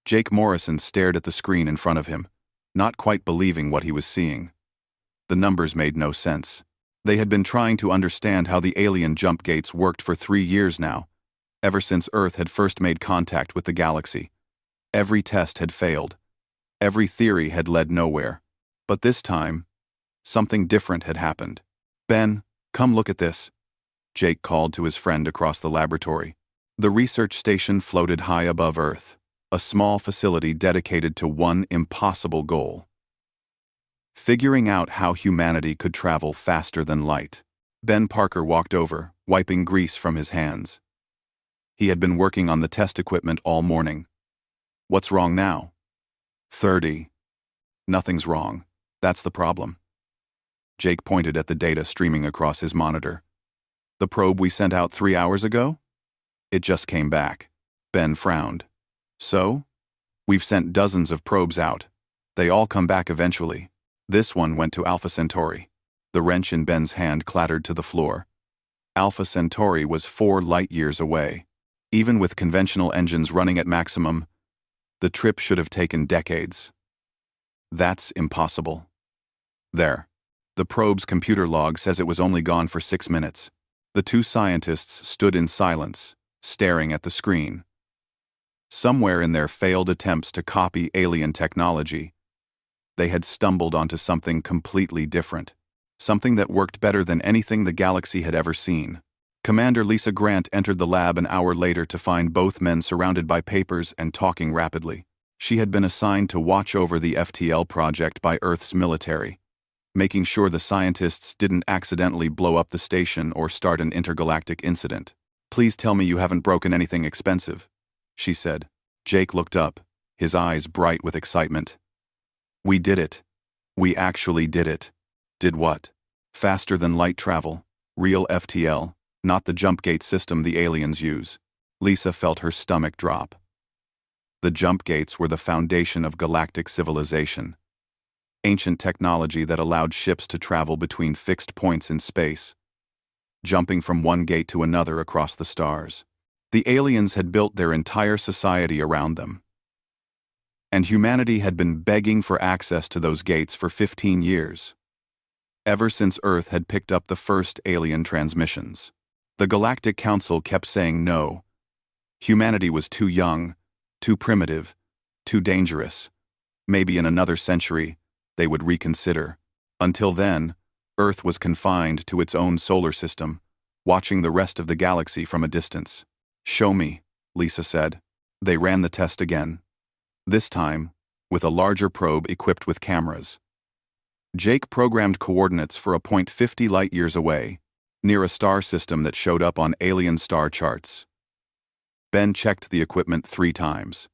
Jake Morrison stared at the screen in front of him, not quite believing what he was seeing. The numbers made no sense. They had been trying to understand how the alien jump gates worked for 3 years now, ever since Earth had first made contact with the galaxy. Every test had failed. Every theory had led nowhere. But this time, something different had happened. "Ben, come look at this," Jake called to his friend across the laboratory. The research station floated high above Earth, a small facility dedicated to one impossible goal: figuring out how humanity could travel faster than light. Ben Parker walked over, wiping grease from his hands. He had been working on the test equipment all morning. "What's wrong now?" 30. "Nothing's wrong. That's the problem." Jake pointed at the data streaming across his monitor. "The probe we sent out 3 hours ago? It just came back." Ben frowned. "So? We've sent dozens of probes out. They all come back eventually. This one went to Alpha Centauri." The wrench in Ben's hand clattered to the floor. Alpha Centauri was 4 light-years away. Even with conventional engines running at maximum, the trip should have taken decades. "That's impossible." "There. The probe's computer log says it was only gone for 6 minutes. The 2 scientists stood in silence, staring at the screen. Somewhere in their failed attempts to copy alien technology, they had stumbled onto something completely different. Something that worked better than anything the galaxy had ever seen. Commander Lisa Grant entered the lab an hour later to find both men surrounded by papers and talking rapidly. She had been assigned to watch over the FTL project by Earth's military, making sure the scientists didn't accidentally blow up the station or start an intergalactic incident. "Please tell me you haven't broken anything expensive," she said. Jake looked up, his eyes bright with excitement. "We did it. We actually did it." "Did what?" "Faster than light travel. Real FTL, not the jump gate system the aliens use." Lisa felt her stomach drop. The jump gates were the foundation of galactic civilization. Ancient technology that allowed ships to travel between fixed points in space, jumping from one gate to another across the stars. The aliens had built their entire society around them. And humanity had been begging for access to those gates for 15 years. Ever since Earth had picked up the first alien transmissions. The Galactic Council kept saying no. Humanity was too young, too primitive, too dangerous. Maybe in another century, they would reconsider. Until then, Earth was confined to its own solar system, watching the rest of the galaxy from a distance. "Show me," Lisa said. They ran the test again. This time, with a larger probe equipped with cameras. Jake programmed coordinates for a point 50 light-years away, near a star system that showed up on alien star charts. Ben checked the equipment 3 times.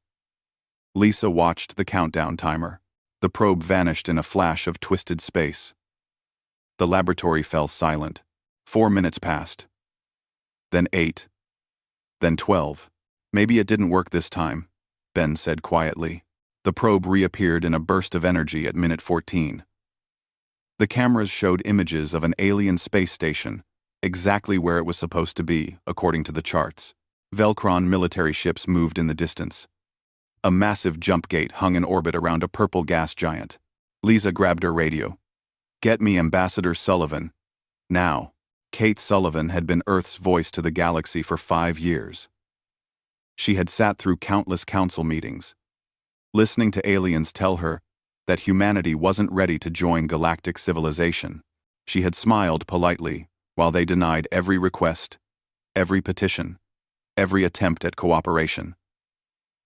Lisa watched the countdown timer. The probe vanished in a flash of twisted space. The laboratory fell silent. 4 minutes passed. Then 8. Then 12. "Maybe it didn't work this time," Ben said quietly. The probe reappeared in a burst of energy at minute 14. The cameras showed images of an alien space station, exactly where it was supposed to be, according to the charts. Velcron military ships moved in the distance. A massive jump gate hung in orbit around a purple gas giant. Lisa grabbed her radio. "Get me Ambassador Sullivan. Now." Kate Sullivan had been Earth's voice to the galaxy for 5 years. She had sat through countless council meetings, listening to aliens tell her that humanity wasn't ready to join galactic civilization. She had smiled politely while they denied every request, every petition, every attempt at cooperation.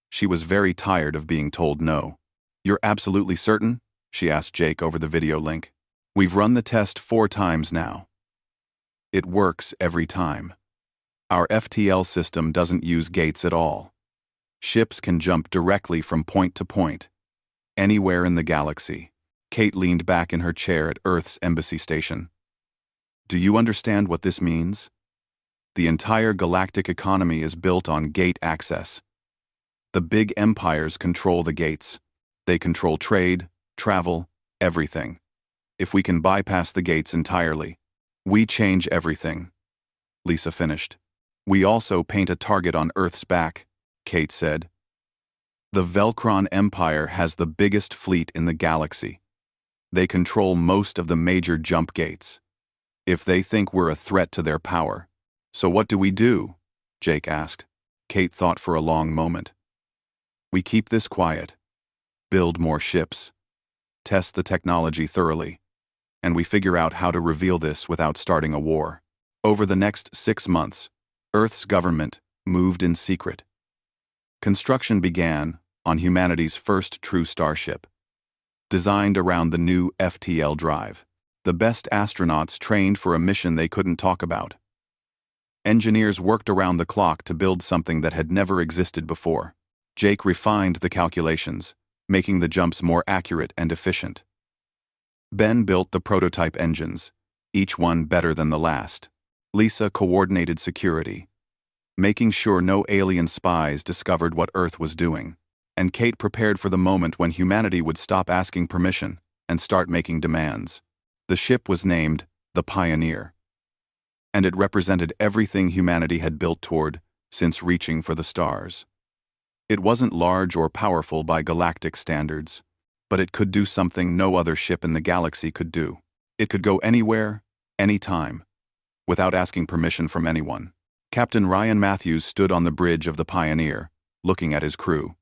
She was very tired of being told no. "You're absolutely certain?" she asked Jake over the video link. "We've run the test 4 times now. It works every time. Our FTL system doesn't use gates at all. Ships can jump directly from point to point, anywhere in the galaxy." Kate leaned back in her chair at Earth's embassy station. "Do you understand what this means? The entire galactic economy is built on gate access. The big empires control the gates. They control trade, travel, everything. If we can bypass the gates entirely, we change everything." Lisa finished. "We also paint a target on Earth's back," Kate said. The Velcron Empire has the biggest fleet in the galaxy. They control most of the major jump gates. If they think we're a threat to their power. So what do we do? Jake asked. Kate thought for a long moment. We keep this quiet. Build more ships. Test the technology thoroughly. And we figure out how to reveal this without starting a war. Over the next 6 months, Earth's government moved in secret. Construction began on humanity's first true starship, designed around the new FTL drive. The best astronauts trained for a mission they couldn't talk about. Engineers worked around the clock to build something that had never existed before. Jake refined the calculations, making the jumps more accurate and efficient. Ben built the prototype engines, each one better than the last. Lisa coordinated security, making sure no alien spies discovered what Earth was doing. And Kate prepared for the moment when humanity would stop asking permission and start making demands. The ship was named the Pioneer, and it represented everything humanity had built toward since reaching for the stars. It wasn't large or powerful by galactic standards, but it could do something no other ship in the galaxy could do. It could go anywhere, anytime, without asking permission from anyone. Captain Ryan Matthews stood on the bridge of the Pioneer, looking at his crew.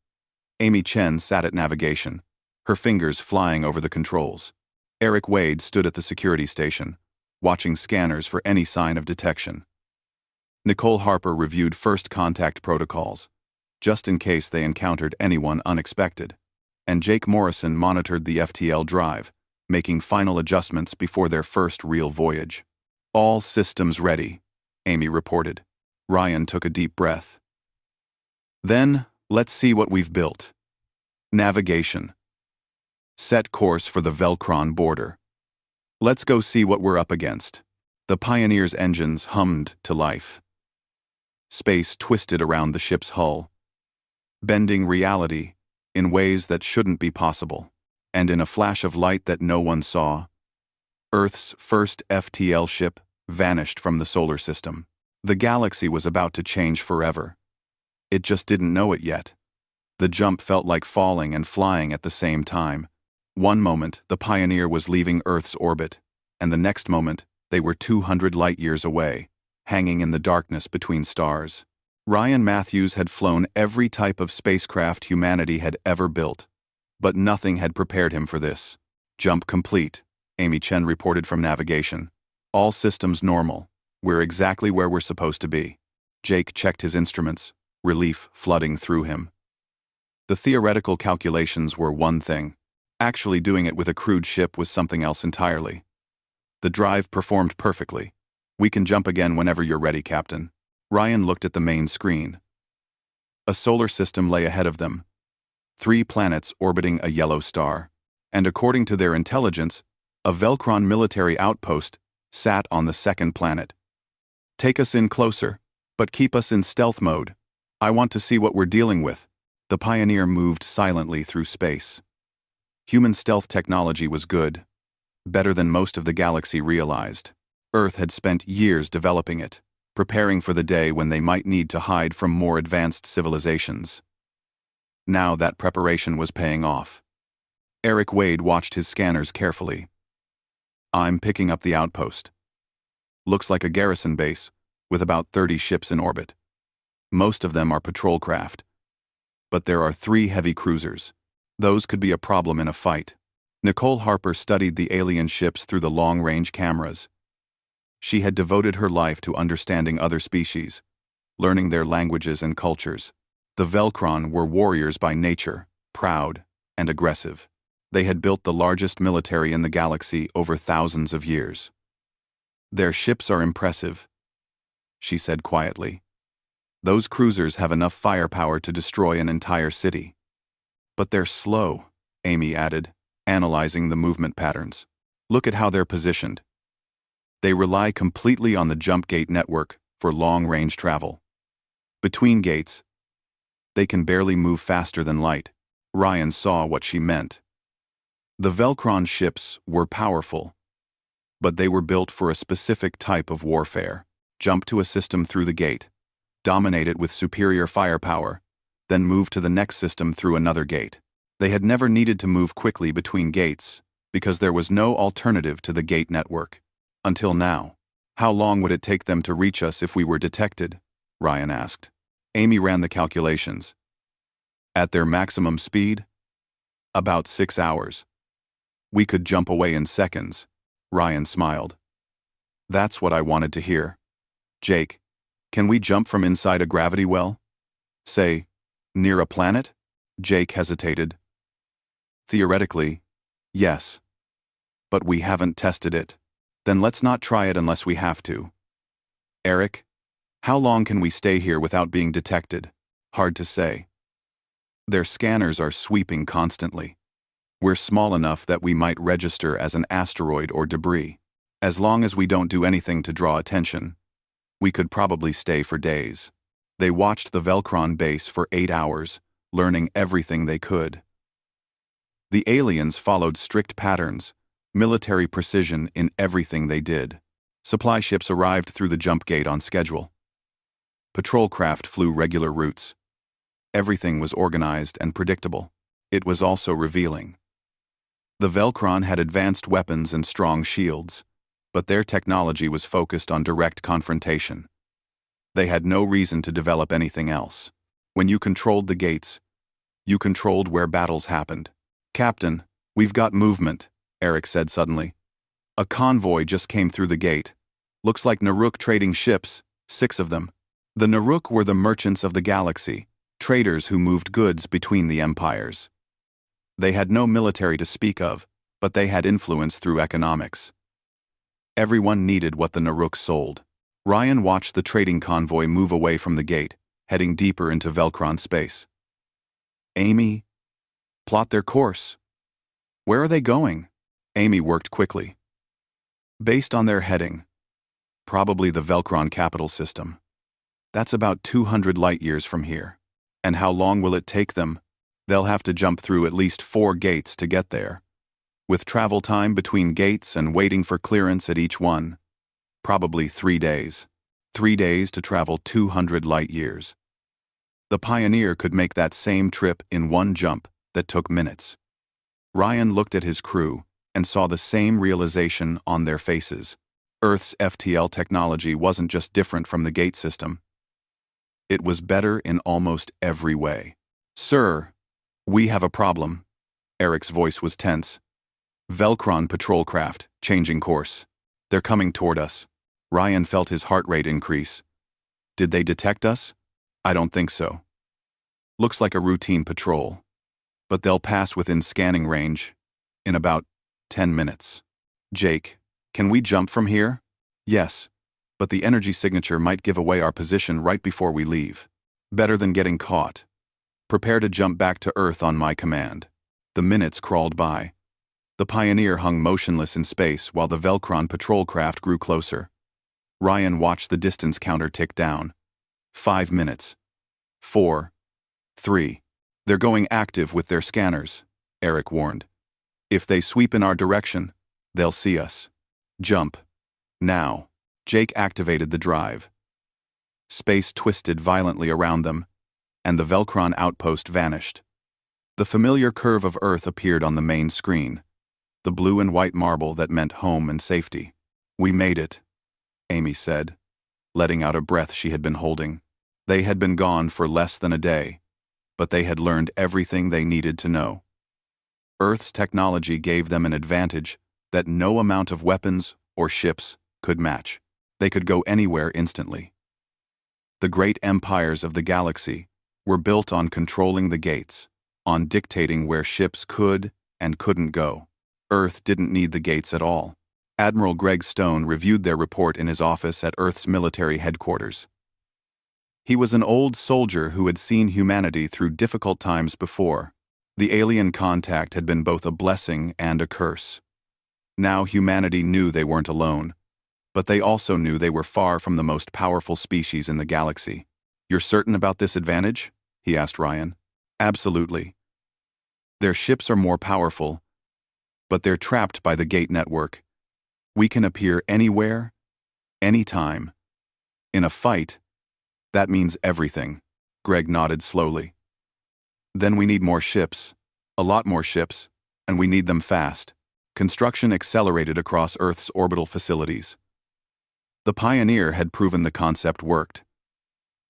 Amy Chen sat at navigation, her fingers flying over the controls. Eric Wade stood at the security station, watching scanners for any sign of detection. Nicole Harper reviewed first contact protocols, just in case they encountered anyone unexpected. And Jake Morrison monitored the FTL drive, making final adjustments before their first real voyage. All systems ready, Amy reported. Ryan took a deep breath. Then, let's see what we've built. Navigation. Set course for the Velcron border. Let's go see what we're up against. The Pioneer's engines hummed to life. Space twisted around the ship's hull, bending reality in ways that shouldn't be possible. And in a flash of light that no one saw, Earth's first FTL ship vanished from the solar system. The galaxy was about to change forever. It just didn't know it yet. The jump felt like falling and flying at the same time. One moment, the Pioneer was leaving Earth's orbit, and the next moment, they were 200 light-years away, hanging in the darkness between stars. Ryan Matthews had flown every type of spacecraft humanity had ever built, but nothing had prepared him for this. Jump complete, Amy Chen reported from navigation. All systems normal. We're exactly where we're supposed to be. Jake checked his instruments, relief flooding through him. The theoretical calculations were one thing. Actually doing it with a crewed ship was something else entirely. The drive performed perfectly. We can jump again whenever you're ready, Captain. Ryan looked at the main screen. A solar system lay ahead of them. 3 planets orbiting a yellow star. And according to their intelligence, a Velcron military outpost sat on the second planet. Take us in closer, but keep us in stealth mode. I want to see what we're dealing with. The Pioneer moved silently through space. Human stealth technology was good, better than most of the galaxy realized. Earth had spent years developing it, preparing for the day when they might need to hide from more advanced civilizations. Now that preparation was paying off. Eric Wade watched his scanners carefully. I'm picking up the outpost. Looks like a garrison base, with about 30 ships in orbit. Most of them are patrol craft. But there are 3 heavy cruisers. Those could be a problem in a fight. Nicole Harper studied the alien ships through the long-range cameras. She had devoted her life to understanding other species, learning their languages and cultures. The Velcron were warriors by nature, proud and aggressive. They had built the largest military in the galaxy over thousands of years. Their ships are impressive, she said quietly. Those cruisers have enough firepower to destroy an entire city. But they're slow, Amy added, analyzing the movement patterns. Look at how they're positioned. They rely completely on the jump gate network for long-range travel. Between gates, they can barely move faster than light. Ryan saw what she meant. The Velcron ships were powerful, but they were built for a specific type of warfare. Jump to a system through the gate, dominate it with superior firepower, then move to the next system through another gate. They had never needed to move quickly between gates, because there was no alternative to the gate network. Until now. How long would it take them to reach us if we were detected? Ryan asked. Amy ran the calculations. At their maximum speed? About 6 hours. We could jump away in seconds. Ryan smiled. That's what I wanted to hear. Jake, can we jump from inside a gravity well? Say, near a planet? Jake hesitated. Theoretically, yes. But we haven't tested it. Then let's not try it unless we have to. Eric, how long can we stay here without being detected? Hard to say. Their scanners are sweeping constantly. We're small enough that we might register as an asteroid or debris. As long as we don't do anything to draw attention, we could probably stay for days. They watched the Velcron base for 8 hours, learning everything they could. The aliens followed strict patterns, military precision in everything they did. Supply ships arrived through the jump gate on schedule. Patrol craft flew regular routes. Everything was organized and predictable. It was also revealing. The Velcron had advanced weapons and strong shields, but their technology was focused on direct confrontation. They had no reason to develop anything else. When you controlled the gates, you controlled where battles happened. Captain, we've got movement, Eric said suddenly. A convoy just came through the gate. Looks like Naruk trading ships, 6 of them. The Naruk were the merchants of the galaxy, traders who moved goods between the empires. They had no military to speak of, but they had influence through economics. Everyone needed what the Naruk sold. Ryan watched the trading convoy move away from the gate, heading deeper into Velcron space. Amy, plot their course. Where are they going? Amy worked quickly. Based on their heading, probably the Velcron capital system. That's about 200 light-years from here. And how long will it take them? They'll have to jump through at least 4 gates to get there. With travel time between gates and waiting for clearance at each one, probably 3 days. 3 days to travel 200 light-years. The Pioneer could make that same trip in one jump that took minutes. Ryan looked at his crew and saw the same realization on their faces. Earth's FTL technology wasn't just different from the gate system. It was better in almost every way. Sir, we have a problem. Eric's voice was tense. Velcron patrol craft, changing course. They're coming toward us. Ryan felt his heart rate increase. Did they detect us? I don't think so. Looks like a routine patrol. But they'll pass within scanning range in about 10 minutes. Jake, can we jump from here? Yes, but the energy signature might give away our position right before we leave. Better than getting caught. Prepare to jump back to Earth on my command. The minutes crawled by. The Pioneer hung motionless in space while the Velcron patrol craft grew closer. Ryan watched the distance counter tick down. 5 minutes. 4. 3. They're going active with their scanners, Eric warned. If they sweep in our direction, they'll see us. Jump. Now. Jake activated the drive. Space twisted violently around them, and the Velcron outpost vanished. The familiar curve of Earth appeared on the main screen, the blue and white marble that meant home and safety. We made it, Amy said, letting out a breath she had been holding. They had been gone for less than a day, but they had learned everything they needed to know. Earth's technology gave them an advantage that no amount of weapons or ships could match. They could go anywhere instantly. The great empires of the galaxy were built on controlling the gates, on dictating where ships could and couldn't go. Earth didn't need the gates at all. Admiral Greg Stone reviewed their report in his office at Earth's military headquarters. He was an old soldier who had seen humanity through difficult times before. The alien contact had been both a blessing and a curse. Now humanity knew they weren't alone, but they also knew they were far from the most powerful species in the galaxy. You're certain about this advantage? He asked Ryan. Absolutely. Their ships are more powerful, but they're trapped by the gate network. We can appear anywhere, anytime. In a fight, that means everything. Greg nodded slowly. Then we need more ships. A lot more ships. And we need them fast. Construction accelerated across Earth's orbital facilities. The Pioneer had proven the concept worked.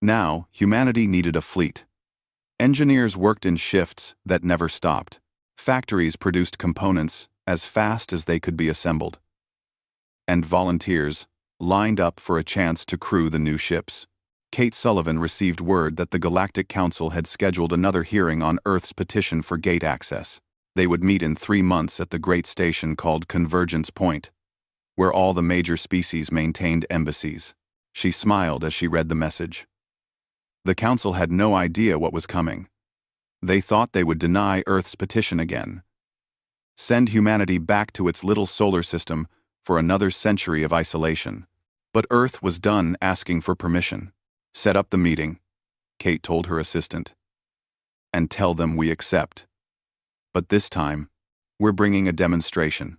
Now, humanity needed a fleet. Engineers worked in shifts that never stopped. Factories produced components as fast as they could be assembled. And volunteers lined up for a chance to crew the new ships. Kate Sullivan received word that the Galactic Council had scheduled another hearing on Earth's petition for gate access. They would meet in 3 months at the great station called Convergence Point, where all the major species maintained embassies. She smiled as she read the message. The Council had no idea what was coming. They thought they would deny Earth's petition again. Send humanity back to its little solar system for another century of isolation. But Earth was done asking for permission. Set up the meeting, Kate told her assistant. And tell them we accept. But this time, we're bringing a demonstration.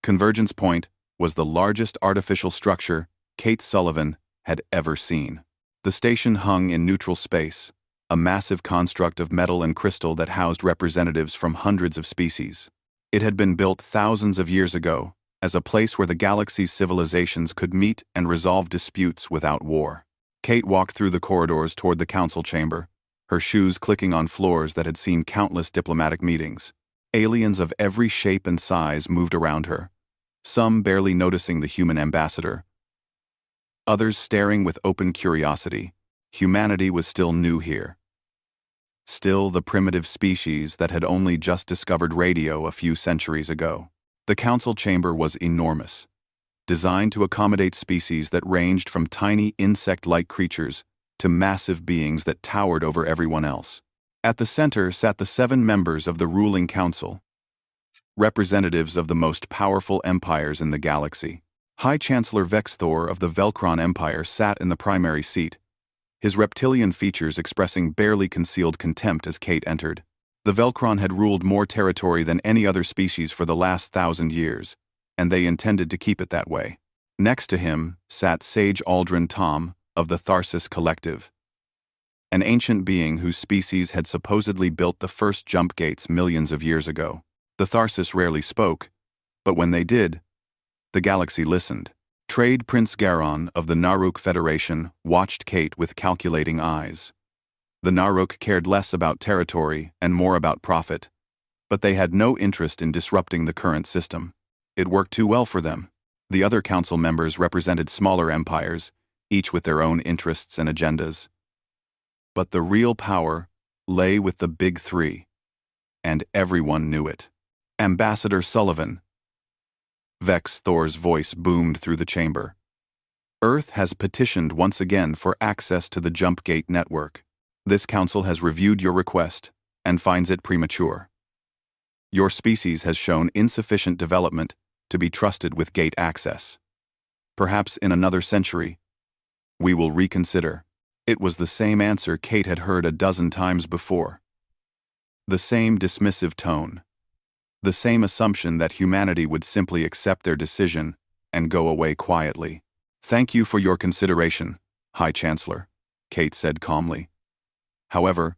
Convergence Point was the largest artificial structure Kate Sullivan had ever seen. The station hung in neutral space, a massive construct of metal and crystal that housed representatives from hundreds of species. It had been built thousands of years ago as a place where the galaxy's civilizations could meet and resolve disputes without war. Kate walked through the corridors toward the council chamber, her shoes clicking on floors that had seen countless diplomatic meetings. Aliens of every shape and size moved around her, some barely noticing the human ambassador, others staring with open curiosity. Humanity was still new here. Still the primitive species that had only just discovered radio a few centuries ago. The council chamber was enormous, designed to accommodate species that ranged from tiny insect-like creatures to massive beings that towered over everyone else. At the center sat the 7 members of the ruling council, representatives of the most powerful empires in the galaxy. High Chancellor Vex Thor of the Velcron Empire sat in the primary seat, his reptilian features expressing barely concealed contempt as Kate entered. The Velcron had ruled more territory than any other species for the last 1,000 years, and they intended to keep it that way. Next to him sat Sage Aldrin Tom of the Tharsis Collective, an ancient being whose species had supposedly built the first jump gates millions of years ago. The Tharsis rarely spoke, but when they did, the galaxy listened. Trade Prince Garon of the Naruk Federation watched Kate with calculating eyes. The Naruk cared less about territory and more about profit, but they had no interest in disrupting the current system. It worked too well for them. The other council members represented smaller empires, each with their own interests and agendas. But the real power lay with the Big Three, and everyone knew it. Ambassador Sullivan. Vex Thor's voice boomed through the chamber. Earth has petitioned once again for access to the Jump Gate network. This council has reviewed your request and finds it premature. Your species has shown insufficient development to be trusted with gate access. Perhaps in another century, we will reconsider. It was the same answer Kate had heard a dozen times before. The same dismissive tone. The same assumption that humanity would simply accept their decision and go away quietly. Thank you for your consideration, High Chancellor, Kate said calmly. However,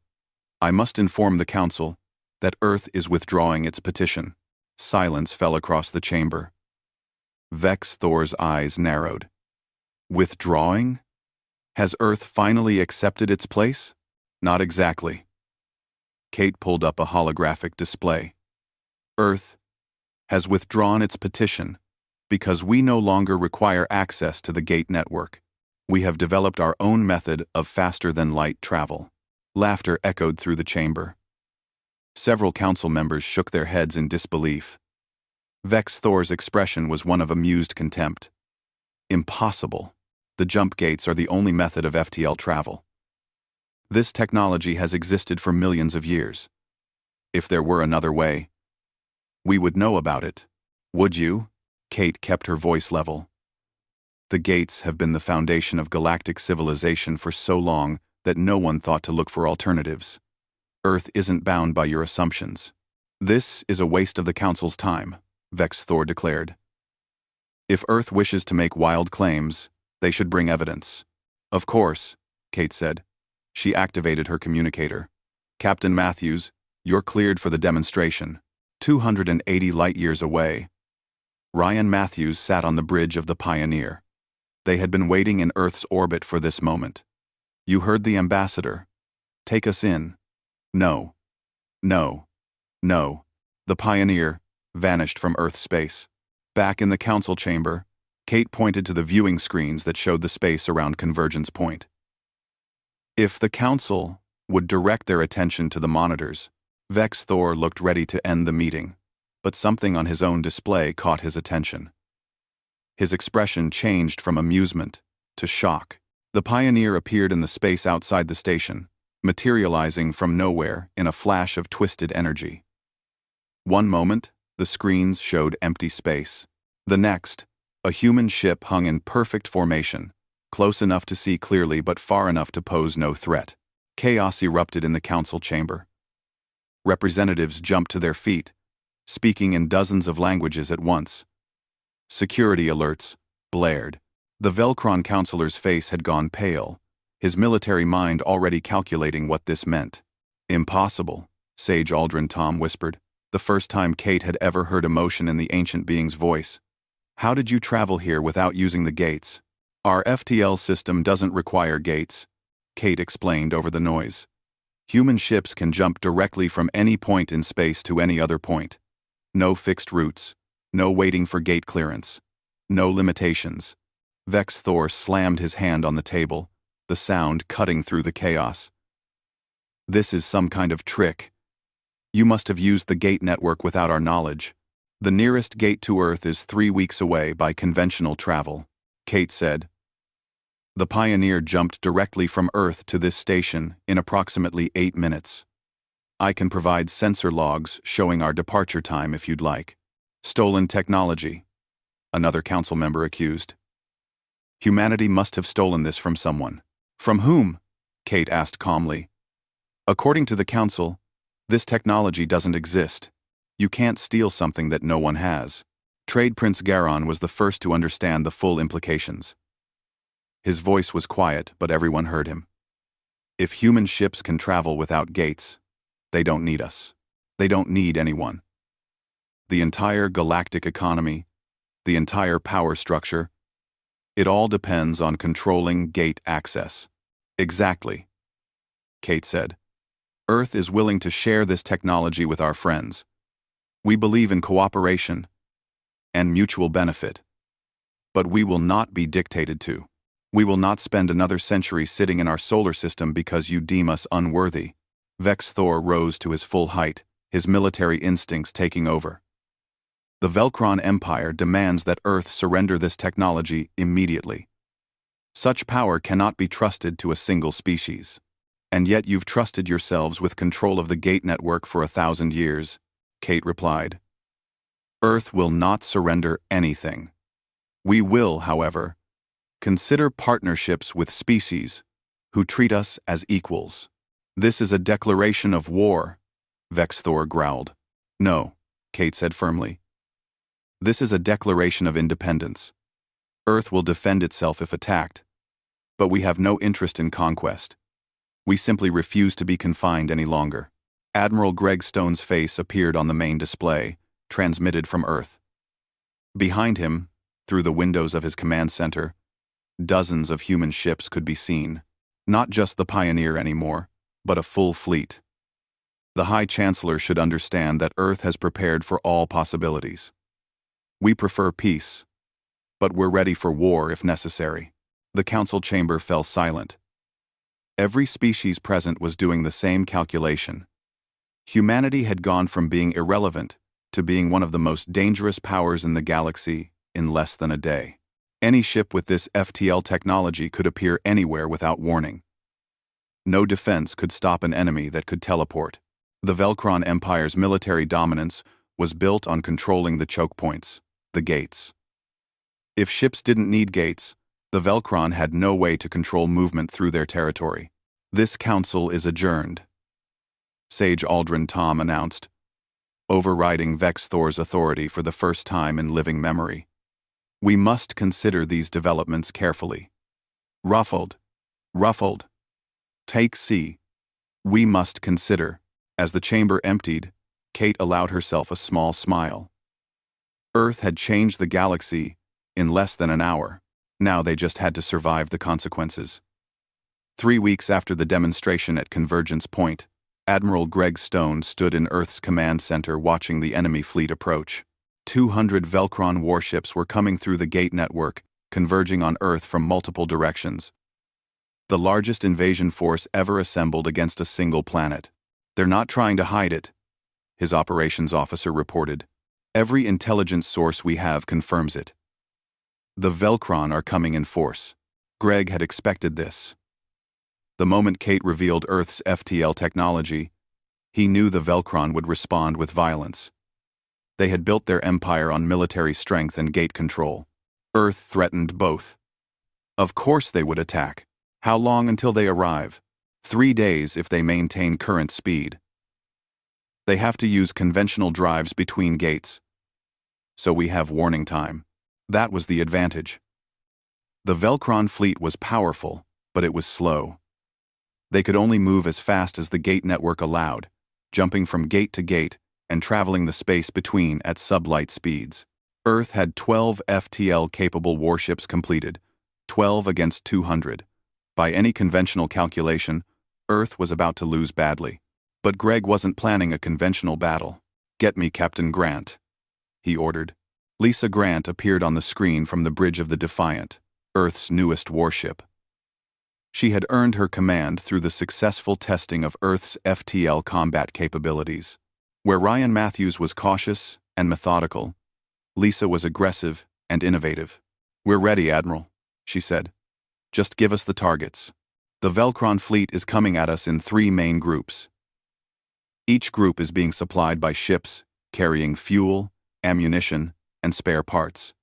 I must inform the Council that Earth is withdrawing its petition. Silence fell across the chamber. Vex Thor's eyes narrowed. Withdrawing? Has Earth finally accepted its place? Not exactly. Kate pulled up a holographic display. Earth has withdrawn its petition because we no longer require access to the gate network. We have developed our own method of faster-than-light travel. Laughter echoed through the chamber. Several council members shook their heads in disbelief. Vex Thor's expression was one of amused contempt. Impossible. The jump gates are the only method of FTL travel. This technology has existed for millions of years. If there were another way, we would know about it. Would you? Kate kept her voice level. The gates have been the foundation of galactic civilization for so long that no one thought to look for alternatives. Earth isn't bound by your assumptions. This is a waste of the Council's time, Vex Thor declared. If Earth wishes to make wild claims, they should bring evidence. Of course, Kate said. She activated her communicator. Captain Matthews, you're cleared for the demonstration. 280 light-years away. Ryan Matthews sat on the bridge of the Pioneer. They had been waiting in Earth's orbit for this moment. You heard the ambassador. Take us in. No. No. No. The Pioneer vanished from Earth's space. Back in the council chamber, Kate pointed to the viewing screens that showed the space around Convergence Point. If the council would direct their attention to the monitors, Vex Thor looked ready to end the meeting, but something on his own display caught his attention. His expression changed from amusement to shock. The Pioneer appeared in the space outside the station, materializing from nowhere in a flash of twisted energy. One moment, the screens showed empty space. The next, a human ship hung in perfect formation, close enough to see clearly but far enough to pose no threat. Chaos erupted in the council chamber. Representatives jumped to their feet, speaking in dozens of languages at once. Security alerts blared. The Velcron counselor's face had gone pale, his military mind already calculating what this meant. Impossible, Sage Aldrin Tom whispered, the first time Kate had ever heard emotion in the ancient being's voice. How did you travel here without using the gates? Our FTL system doesn't require gates, Kate explained over the noise. Human ships can jump directly from any point in space to any other point. No fixed routes, no waiting for gate clearance, no limitations. Vex Thor slammed his hand on the table, the sound cutting through the chaos. This is some kind of trick. You must have used the gate network without our knowledge. The nearest gate to Earth is 3 weeks away by conventional travel, Kate said. The Pioneer jumped directly from Earth to this station in approximately 8 minutes. I can provide sensor logs showing our departure time if you'd like. Stolen technology, another council member accused. Humanity must have stolen this from someone. From whom? Kate asked calmly. According to the council, this technology doesn't exist. You can't steal something that no one has. Trade Prince Garon was the first to understand the full implications. His voice was quiet, but everyone heard him. If human ships can travel without gates, they don't need us. They don't need anyone. The entire galactic economy, the entire power structure, it all depends on controlling gate access. Exactly, Kate said. Earth is willing to share this technology with our friends. We believe in cooperation and mutual benefit. But we will not be dictated to. We will not spend another century sitting in our solar system because you deem us unworthy. Vex Thor rose to his full height, his military instincts taking over. The Velcron Empire demands that Earth surrender this technology immediately. Such power cannot be trusted to a single species. And yet you've trusted yourselves with control of the gate network for 1,000 years, Kate replied. Earth will not surrender anything. We will, however, consider partnerships with species who treat us as equals. This is a declaration of war, Vex Thor growled. No, Kate said firmly. This is a declaration of independence. Earth will defend itself if attacked, but we have no interest in conquest. We simply refuse to be confined any longer. Admiral Greg Stone's face appeared on the main display, transmitted from Earth. Behind him, through the windows of his command center, dozens of human ships could be seen, not just the Pioneer anymore, but a full fleet. The High Chancellor should understand that Earth has prepared for all possibilities. We prefer peace, but we're ready for war if necessary. The council chamber fell silent. Every species present was doing the same calculation. Humanity had gone from being irrelevant to being one of the most dangerous powers in the galaxy in less than a day. Any ship with this FTL technology could appear anywhere without warning. No defense could stop an enemy that could teleport. The Velcron Empire's military dominance was built on controlling the choke points, the gates. If ships didn't need gates, the Velcron had no way to control movement through their territory. This council is adjourned, Sage Aldrin Tom announced, overriding Vex Thor's authority for the first time in living memory. We must consider these developments carefully. Ruffled. Take C. We must consider. As the chamber emptied, Kate allowed herself a small smile. Earth had changed the galaxy in less than an hour. Now they just had to survive the consequences. 3 weeks after the demonstration at Convergence Point, Admiral Greg Stone stood in Earth's command center watching the enemy fleet approach. 200 Velcron warships were coming through the gate network, converging on Earth from multiple directions. The largest invasion force ever assembled against a single planet. They're not trying to hide it, his operations officer reported. Every intelligence source we have confirms it. The Velcron are coming in force. Greg had expected this. The moment Kate revealed Earth's FTL technology, he knew the Velcron would respond with violence. They had built their empire on military strength and gate control. Earth threatened both. Of course they would attack. How long until they arrive? 3 days if they maintain current speed. They have to use conventional drives between gates. So we have warning time. That was the advantage. The Velcron fleet was powerful, but it was slow. They could only move as fast as the gate network allowed, jumping from gate to gate and traveling the space between at sublight speeds. Earth had 12 FTL-capable warships completed, 12 against 200. By any conventional calculation, Earth was about to lose badly. But Greg wasn't planning a conventional battle. "Get me Captain Grant," he ordered. Lisa Grant appeared on the screen from the bridge of the Defiant, Earth's newest warship. She had earned her command through the successful testing of Earth's FTL combat capabilities. Where Ryan Matthews was cautious and methodical, Lisa was aggressive and innovative. "We're ready, Admiral," she said. "Just give us the targets." The Velcron fleet is coming at us in 3 main groups. Each group is being supplied by ships carrying fuel, ammunition, and spare parts.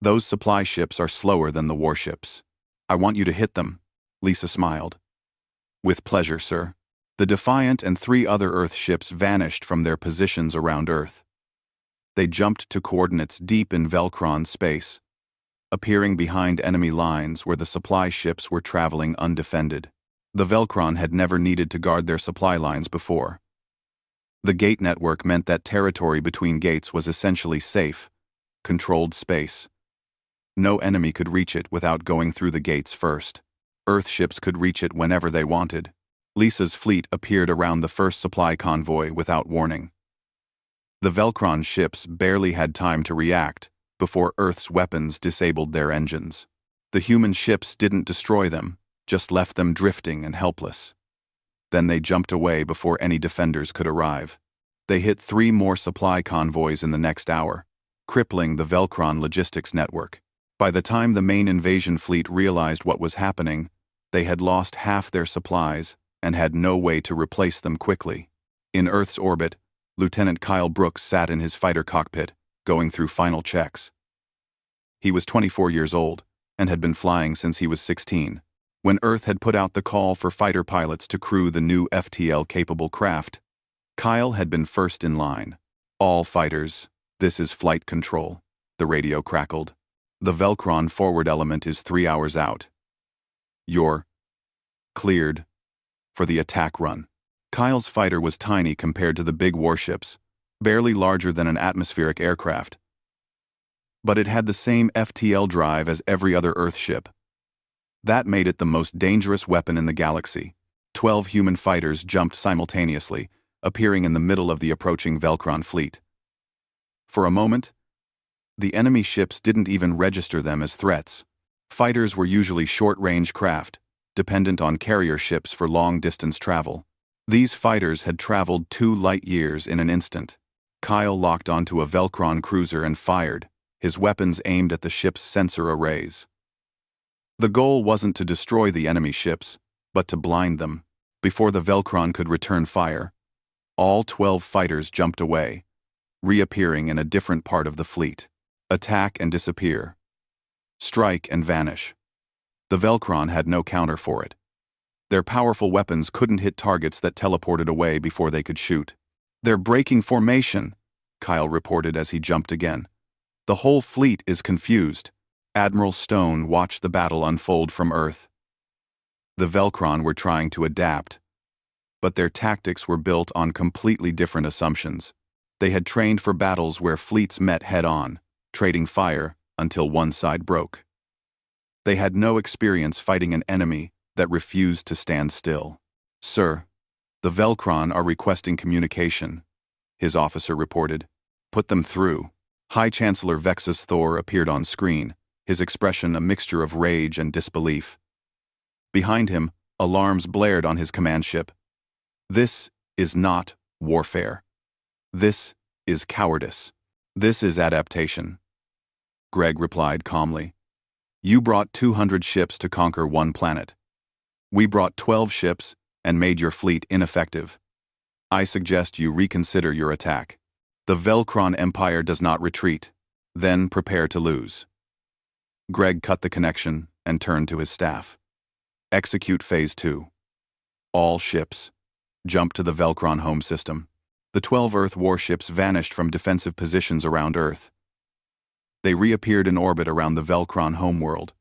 Those supply ships are slower than the warships. "I want you to hit them," Lisa smiled. "With pleasure, sir." The Defiant and 3 other Earth ships vanished from their positions around Earth. They jumped to coordinates deep in Velcron space, appearing behind enemy lines where the supply ships were traveling undefended. The Velcron had never needed to guard their supply lines before. The gate network meant that territory between gates was essentially safe, controlled space. No enemy could reach it without going through the gates first. Earth ships could reach it whenever they wanted. Lisa's fleet appeared around the first supply convoy without warning. The Velcron ships barely had time to react before Earth's weapons disabled their engines. The human ships didn't destroy them, just left them drifting and helpless. Then they jumped away before any defenders could arrive. They hit 3 more supply convoys in the next hour, crippling the Velcron logistics network. By the time the main invasion fleet realized what was happening, they had lost half their supplies and had no way to replace them quickly. In Earth's orbit, Lieutenant Kyle Brooks sat in his fighter cockpit, going through final checks. He was 24 years old and had been flying since he was 16, when Earth had put out the call for fighter pilots to crew the new FTL-capable craft. Kyle had been first in line. "All fighters, this is flight control," the radio crackled. "The Velcron forward element is 3 hours out. You're cleared for the attack run." Kyle's fighter was tiny compared to the big warships, barely larger than an atmospheric aircraft. But it had the same FTL drive as every other Earth ship. That made it the most dangerous weapon in the galaxy. 12 human fighters jumped simultaneously, appearing in the middle of the approaching Velcron fleet. For a moment, the enemy ships didn't even register them as threats. Fighters were usually short-range craft, dependent on carrier ships for long-distance travel. These fighters had traveled 2 light years in an instant. Kyle locked onto a Velcron cruiser and fired, his weapons aimed at the ship's sensor arrays. The goal wasn't to destroy the enemy ships, but to blind them. Before the Velcron could return fire, all 12 fighters jumped away, reappearing in a different part of the fleet. Attack and disappear. Strike and vanish. The Velcron had no counter for it. Their powerful weapons couldn't hit targets that teleported away before they could shoot. "They're breaking formation," Kyle reported as he jumped again. "The whole fleet is confused." Admiral Stone watched the battle unfold from Earth. The Velcron were trying to adapt. But their tactics were built on completely different assumptions. They had trained for battles where fleets met head-on, trading fire until one side broke. They had no experience fighting an enemy that refused to stand still. "Sir, the Velcron are requesting communication," his officer reported. "Put them through." High Chancellor Vexus Thor appeared on screen, his expression a mixture of rage and disbelief. Behind him, alarms blared on his command ship. "This is not warfare. This is cowardice. This is adaptation," Greg replied calmly. "You brought 200 ships to conquer one planet. We brought 12 ships and made your fleet ineffective. I suggest you reconsider your attack. The Velcron Empire does not retreat. Then prepare to lose." Greg cut the connection and turned to his staff. "Execute Phase 2. All ships. Jump to the Velcron home system." The 12 Earth warships vanished from defensive positions around Earth. They reappeared in orbit around the Velcron homeworld,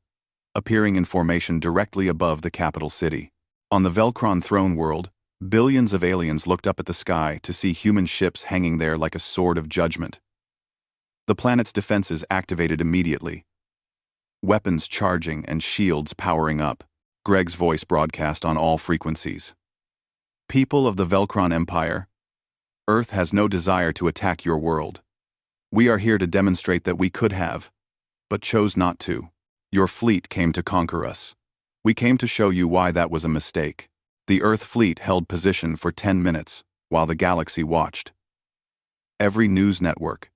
appearing in formation directly above the capital city. On the Velcron throne world, billions of aliens looked up at the sky to see human ships hanging there like a sword of judgment. The planet's defenses activated immediately, weapons charging and shields powering up. Greg's voice broadcast on all frequencies. "People of the Velcron Empire, Earth has no desire to attack your world. We are here to demonstrate that we could have, but chose not to. Your fleet came to conquer us. We came to show you why that was a mistake." The Earth fleet held position for 10 minutes while the galaxy watched. Every news network,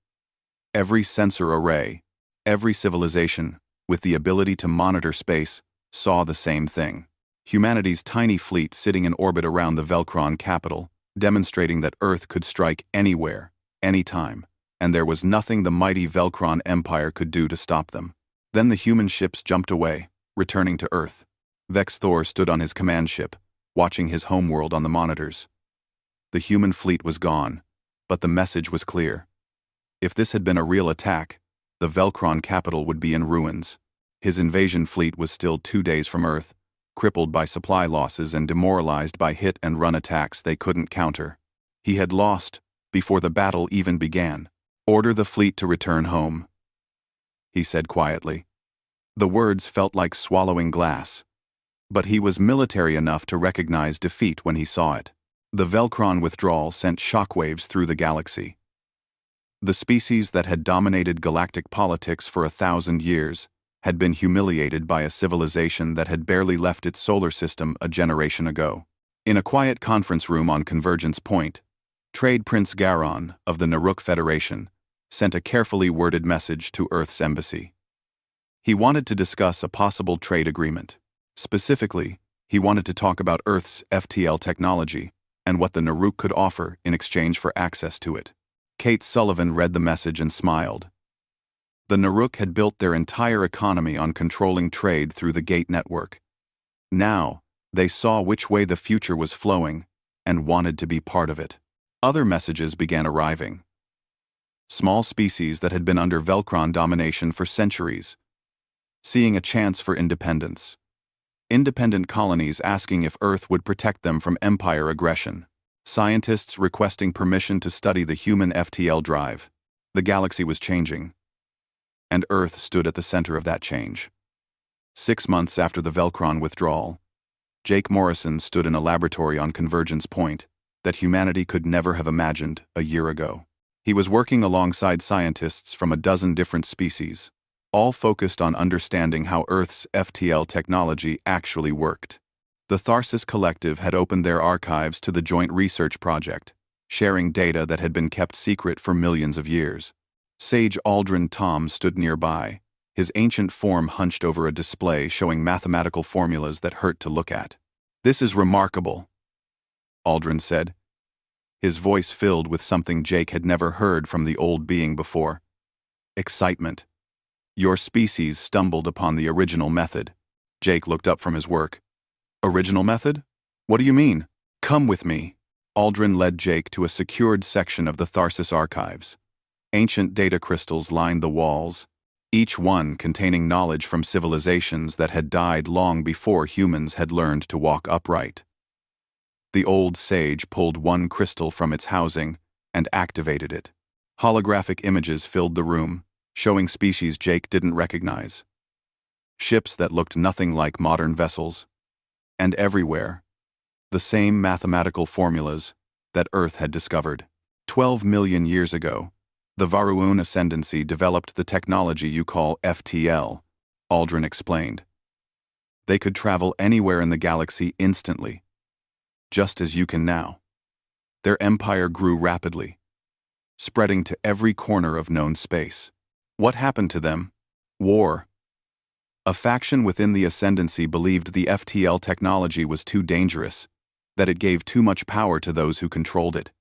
every sensor array, every civilization with the ability to monitor space saw the same thing. Humanity's tiny fleet sitting in orbit around the Velcron capital, demonstrating that Earth could strike anywhere, anytime, and there was nothing the mighty Velcron Empire could do to stop them. Then the human ships jumped away, returning to Earth. Vex Thor stood on his command ship, watching his homeworld on the monitors. The human fleet was gone, but the message was clear. If this had been a real attack, the Velcron capital would be in ruins. His invasion fleet was still 2 days from Earth, crippled by supply losses and demoralized by hit-and-run attacks they couldn't counter. He had lost before the battle even began. "Order the fleet to return home," he said quietly. The words felt like swallowing glass, but he was military enough to recognize defeat when he saw it. The Velcron withdrawal sent shockwaves through the galaxy. The species that had dominated galactic politics for 1,000 years had been humiliated by a civilization that had barely left its solar system a generation ago. In a quiet conference room on Convergence Point, Trade Prince Garon of the Naruk Federation sent a carefully worded message to Earth's embassy. He wanted to discuss a possible trade agreement. Specifically, he wanted to talk about Earth's FTL technology and what the Naruk could offer in exchange for access to it. Kate Sullivan read the message and smiled. The Naruk had built their entire economy on controlling trade through the Gate network. Now, they saw which way the future was flowing and wanted to be part of it. Other messages began arriving. Small species that had been under Velcron domination for centuries, seeing a chance for independence. Independent colonies asking if Earth would protect them from Empire aggression. Scientists requesting permission to study the human FTL drive. The galaxy was changing, and Earth stood at the center of that change. 6 months after the Velcron withdrawal, Jake Morrison stood in a laboratory on Convergence Point that humanity could never have imagined a year ago. He was working alongside scientists from a dozen different species, all focused on understanding how Earth's FTL technology actually worked. The Tharsis Collective had opened their archives to the joint research project, sharing data that had been kept secret for millions of years. Sage Aldrin Tom stood nearby, his ancient form hunched over a display showing mathematical formulas that hurt to look at. "This is remarkable," Aldrin said, his voice filled with something Jake had never heard from the old being before. Excitement. "Your species stumbled upon the original method." Jake looked up from his work. "Original method? What do you mean?" "Come with me." Aldrin led Jake to a secured section of the Tharsis archives. Ancient data crystals lined the walls, each one containing knowledge from civilizations that had died long before humans had learned to walk upright. The old sage pulled one crystal from its housing and activated it. Holographic images filled the room, showing species Jake didn't recognize. Ships that looked nothing like modern vessels. And everywhere, the same mathematical formulas that Earth had discovered. 12 million years ago, the Varuun Ascendancy developed the technology you call FTL, Aldrin explained. They could travel anywhere in the galaxy instantly, just as you can now. Their empire grew rapidly, spreading to every corner of known space. What happened to them? War. A faction within the Ascendancy believed the FTL technology was too dangerous, that it gave too much power to those who controlled it.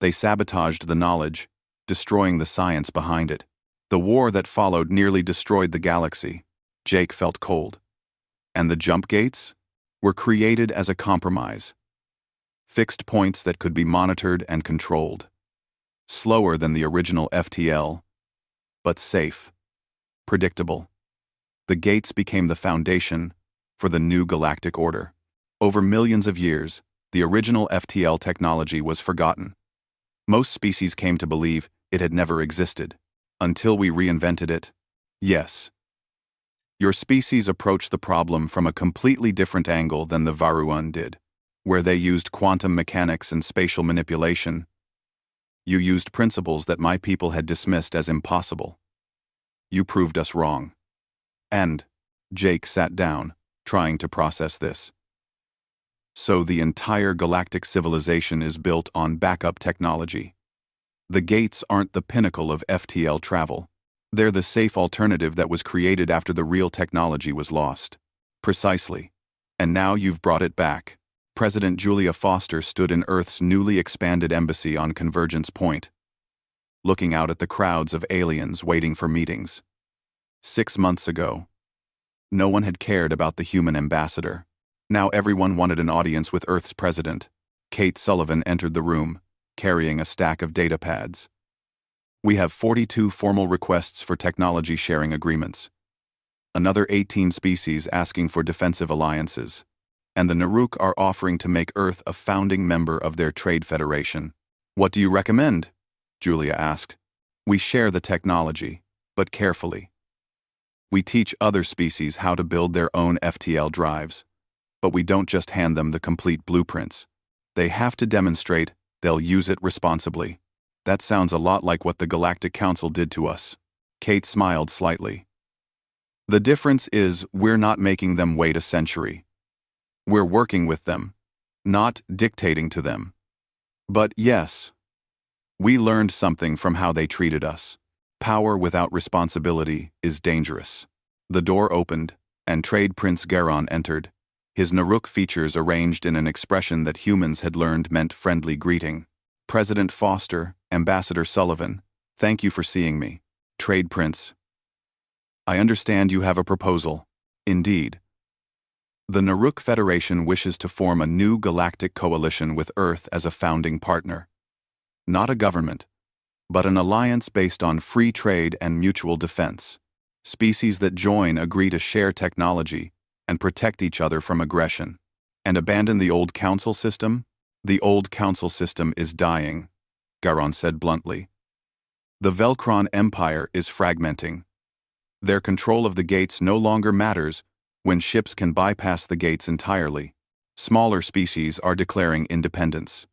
They sabotaged the knowledge, destroying the science behind it. The war that followed nearly destroyed the galaxy. Jake felt cold. And the jump gates were created as a compromise. Fixed points that could be monitored and controlled. Slower than the original FTL, but safe, predictable. The gates became the foundation for the new galactic order. Over millions of years, the original FTL technology was forgotten. Most species came to believe it had never existed, until we reinvented it. Yes. Your species approached the problem from a completely different angle than the Varuun did, where they used quantum mechanics and spatial manipulation. You used principles that my people had dismissed as impossible. You proved us wrong. And Jake sat down, trying to process this. So the entire galactic civilization is built on backup technology. The gates aren't the pinnacle of FTL travel. They're the safe alternative that was created after the real technology was lost. Precisely. And now you've brought it back. President Julia Foster stood in Earth's newly expanded embassy on Convergence Point, looking out at the crowds of aliens waiting for meetings. 6 months ago, no one had cared about the human ambassador. Now everyone wanted an audience with Earth's president. Kate Sullivan entered the room, carrying a stack of data pads. We have 42 formal requests for technology sharing agreements. Another 18 species asking for defensive alliances. And the Naruk are offering to make Earth a founding member of their trade federation. What do you recommend? Julia asked. We share the technology, but carefully. We teach other species how to build their own FTL drives, but we don't just hand them the complete blueprints. They have to demonstrate they'll use it responsibly. That sounds a lot like what the Galactic Council did to us. Kate smiled slightly. The difference is we're not making them wait a century. We're working with them, not dictating to them. But yes, we learned something from how they treated us. Power without responsibility is dangerous. The door opened, and Trade Prince Garon entered, his Naruk features arranged in an expression that humans had learned meant friendly greeting. President Foster, Ambassador Sullivan, thank you for seeing me. Trade Prince. I understand you have a proposal. Indeed. The Naruk Federation wishes to form a new galactic coalition with Earth as a founding partner. Not a government, but an alliance based on free trade and mutual defense. Species that join agree to share technology and protect each other from aggression. And abandon the old council system? The old council system is dying, Garon said bluntly. The Velcron Empire is fragmenting. Their control of the gates no longer matters when ships can bypass the gates entirely. Smaller species are declaring independence.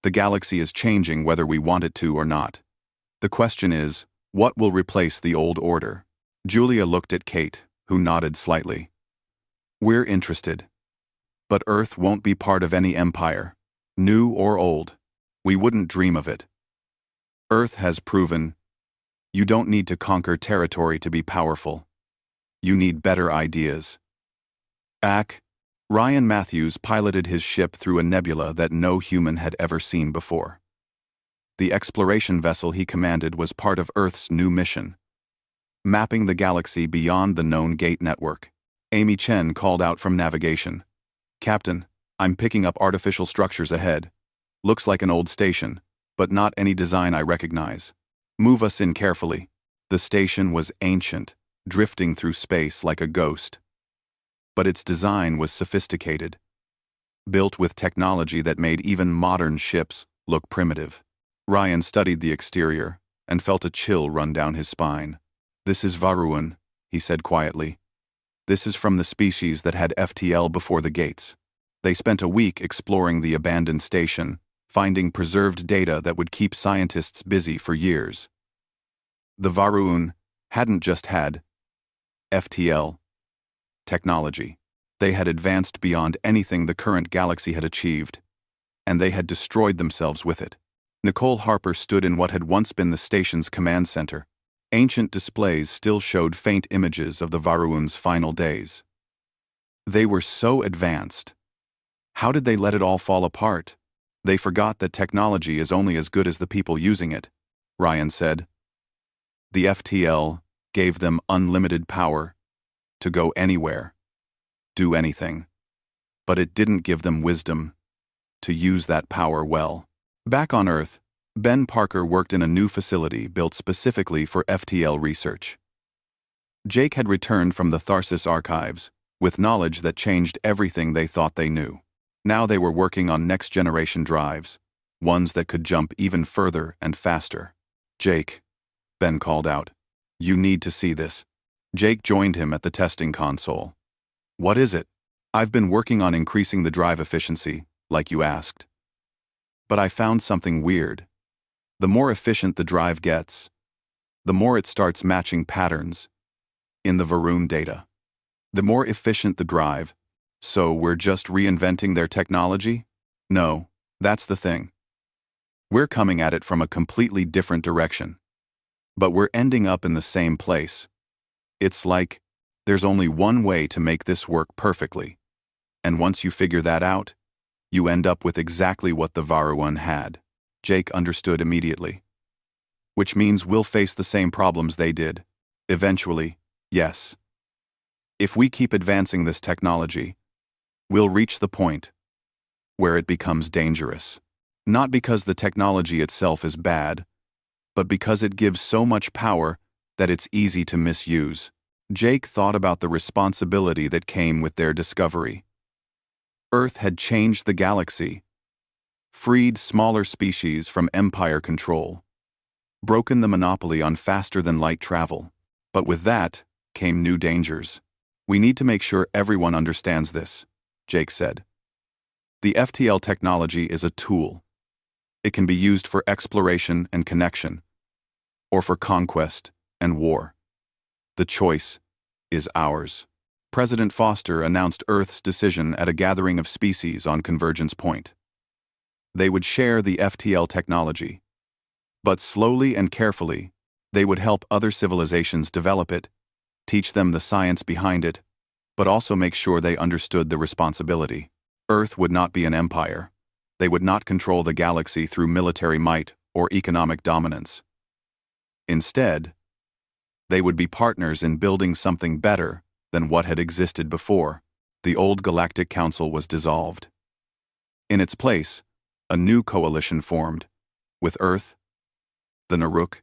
The galaxy is changing whether we want it to or not. The question is, what will replace the old order? Julia looked at Kate, who nodded slightly. We're interested. But Earth won't be part of any empire, new or old. We wouldn't dream of it. Earth has proven you don't need to conquer territory to be powerful. You need better ideas. Ryan Matthews piloted his ship through a nebula that no human had ever seen before. The exploration vessel he commanded was part of Earth's new mission, mapping the galaxy beyond the known gate network. Amy Chen called out from navigation. Captain, I'm picking up artificial structures ahead. Looks like an old station, but not any design I recognize. Move us in carefully. The station was ancient, drifting through space like a ghost. But its design was sophisticated. built with technology that made even modern ships look primitive. Ryan studied the exterior and felt a chill run down his spine. "This is Varuun," he said quietly. "This is from the species that had FTL before the gates. They spent a week exploring the abandoned station, finding preserved data that would keep scientists busy for years." The Varuun hadn't just had FTL technology. They had advanced beyond anything the current galaxy had achieved, and they had destroyed themselves with it. Nicole Harper stood in what had once been the station's command center. Ancient displays still showed faint images of the Varuun's final days. They were so advanced. How did they let it all fall apart? "They forgot that technology is only as good as the people using it," Ryan said. "The FTL gave them unlimited power to go anywhere, do anything. But it didn't give them wisdom to use that power well." Back on Earth, Ben Parker worked in a new facility built specifically for FTL research. Jake had returned from the Tharsis archives with knowledge that changed everything they thought they knew. Now they were working on next-generation drives, ones that could jump even further and faster. "Jake," Ben called out, "you need to see this." Jake joined him at the testing console. "What is it?" "I've been working on increasing the drive efficiency, like you asked. But I found something weird. The more efficient the drive gets, the more it starts matching patterns in the Varuun data. The more efficient the drive, so we're just reinventing their technology? No, that's the thing. We're coming at it from a completely different direction. But we're ending up in the same place. It's like there's only one way to make this work perfectly. And once you figure that out, you end up with exactly what the Varuun had." Jake understood immediately. "Which means we'll face the same problems they did. Eventually, yes. If we keep advancing this technology, we'll reach the point where it becomes dangerous. Not because the technology itself is bad, but because it gives so much power that it's easy to misuse." Jake thought about the responsibility that came with their discovery. Earth had changed the galaxy, freed smaller species from Empire control, broken the monopoly on faster-than-light travel. But with that came new dangers. "We need to make sure everyone understands this," Jake said. "The FTL technology is a tool. It can be used for exploration and connection, or for conquest and war. The choice is ours." President Foster announced Earth's decision at a gathering of species on Convergence Point. They would share the FTL technology, but slowly and carefully, they would help other civilizations develop it, teach them the science behind it, but also make sure they understood the responsibility. Earth would not be an empire. They would not control the galaxy through military might or economic dominance. Instead, they would be partners in building something better than what had existed before. The old Galactic Council was dissolved. In its place, a new coalition formed, with Earth, the Naruk,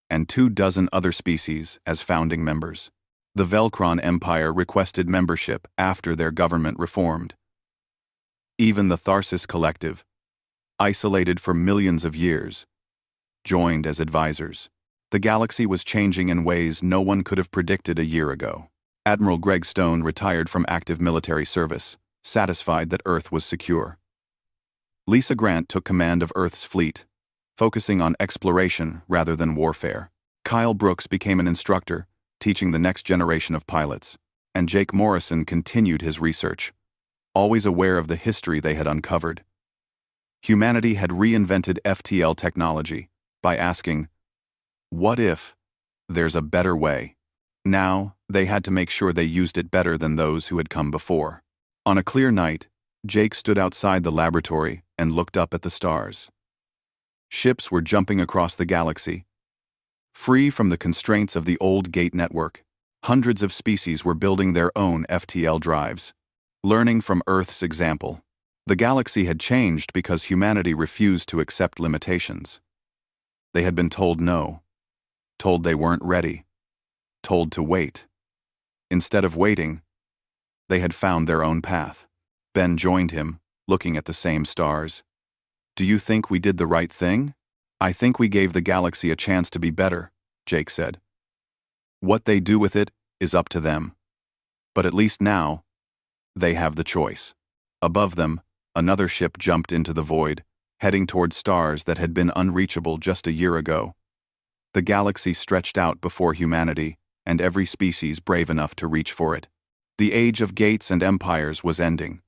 and 24 other species as founding members. The Velcron Empire requested membership after their government reformed. Even the Tharsis Collective, isolated for millions of years, joined as advisors. The galaxy was changing in ways no one could have predicted a year ago. Admiral Greg Stone retired from active military service, satisfied that Earth was secure. Lisa Grant took command of Earth's fleet, focusing on exploration rather than warfare. Kyle Brooks became an instructor, teaching the next generation of pilots, and Jake Morrison continued his research, always aware of the history they had uncovered. Humanity had reinvented FTL technology by asking, "What if there's a better way?" Now, they had to make sure they used it better than those who had come before. On a clear night, Jake stood outside the laboratory and looked up at the stars. Ships were jumping across the galaxy. Free from the constraints of the old gate network, hundreds of species were building their own FTL drives, learning from Earth's example. The galaxy had changed because humanity refused to accept limitations. They had been told no, told they weren't ready, told to wait. Instead of waiting, they had found their own path. Ben joined him, looking at the same stars. Do you think we did the right thing? I think we gave the galaxy a chance to be better, Jake said. What they do with it is up to them. But at least now, they have the choice. Above them, another ship jumped into the void, heading toward stars that had been unreachable just a year ago. The galaxy stretched out before humanity, and every species brave enough to reach for it. The age of gates and empires was ending.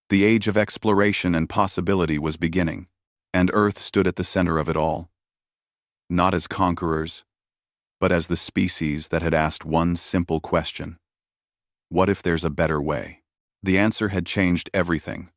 The age of exploration and possibility was beginning, and Earth stood at the center of it all. Not as conquerors, but as the species that had asked one simple question. What if there's a better way? The answer had changed everything.